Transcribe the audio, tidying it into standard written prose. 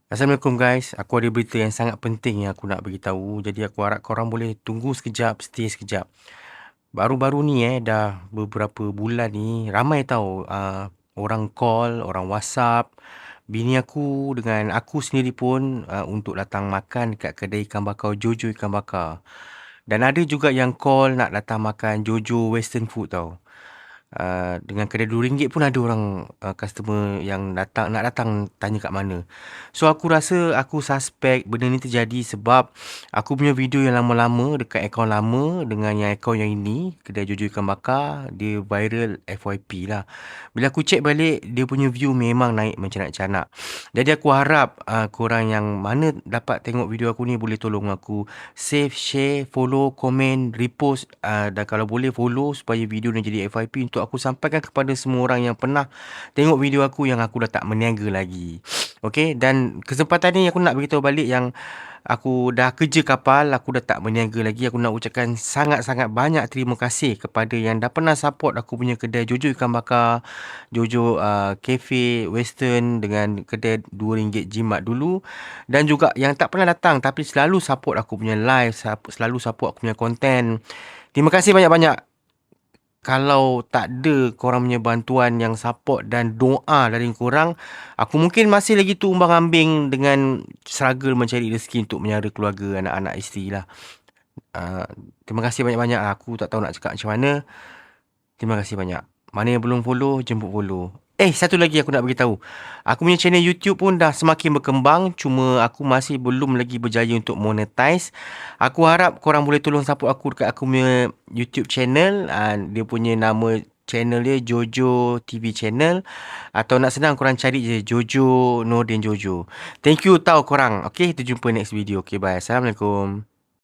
Assalamualaikum guys, aku ada berita yang sangat penting yang aku nak beritahu. Jadi aku harap korang boleh tunggu sekejap, stay sekejap. Baru-baru ni dah beberapa bulan ni ramai tahu orang call, orang WhatsApp bini aku dengan aku sendiri pun untuk datang makan kat kedai ikan bakar Jojo Ikan Bakar. Dan ada juga yang call nak datang makan Jojo Western Food tau. Dengan kedai RM2 pun ada orang customer yang nak datang tanya kat mana. So aku rasa aku suspect benda ni terjadi sebab aku punya video yang lama-lama dekat akaun lama dengan yang akaun yang ini, kedai Jojo Ikan Bakar, dia viral FYP lah. Bila aku check balik, dia punya view memang naik mencanak-canak. Jadi aku harap korang yang mana dapat tengok video aku ni boleh tolong aku save, share, follow, komen, repost dan kalau boleh follow supaya video ni jadi FYP untuk aku sampaikan kepada semua orang yang pernah tengok video aku yang aku dah tak meniaga lagi. Okey, dan kesempatan ni aku nak beritahu balik yang aku dah kerja kapal, aku dah tak berniaga lagi. Aku nak ucapkan sangat-sangat banyak terima kasih kepada yang dah pernah support aku punya kedai Jojo Ikan Bakar, Jojo Cafe Western dengan kedai RM2 jimat dulu. Dan juga yang tak pernah datang tapi selalu support aku punya live, selalu support aku punya konten. Terima kasih banyak-banyak. Kalau tak ada korang punya bantuan yang support dan doa dari korang, aku mungkin masih lagi tumbang-ambing dengan struggle mencari rezeki untuk menyara keluarga, anak-anak, isteri lah. Uh, Terima kasih banyak-banyak. Aku tak tahu nak cakap macam mana. Terima kasih banyak. Mana yang belum follow, jemput follow. Satu lagi aku nak beritahu. Aku punya channel YouTube pun dah semakin berkembang. Cuma aku masih belum lagi berjaya untuk monetize. Aku harap korang boleh tolong support aku dekat aku punya YouTube channel. Dia punya nama channel dia Jojo TV Channel. Atau nak senang korang cari je Jojo Nordin Jojo. Thank you tau korang. Okay, kita jumpa next video. Okay, bye. Assalamualaikum.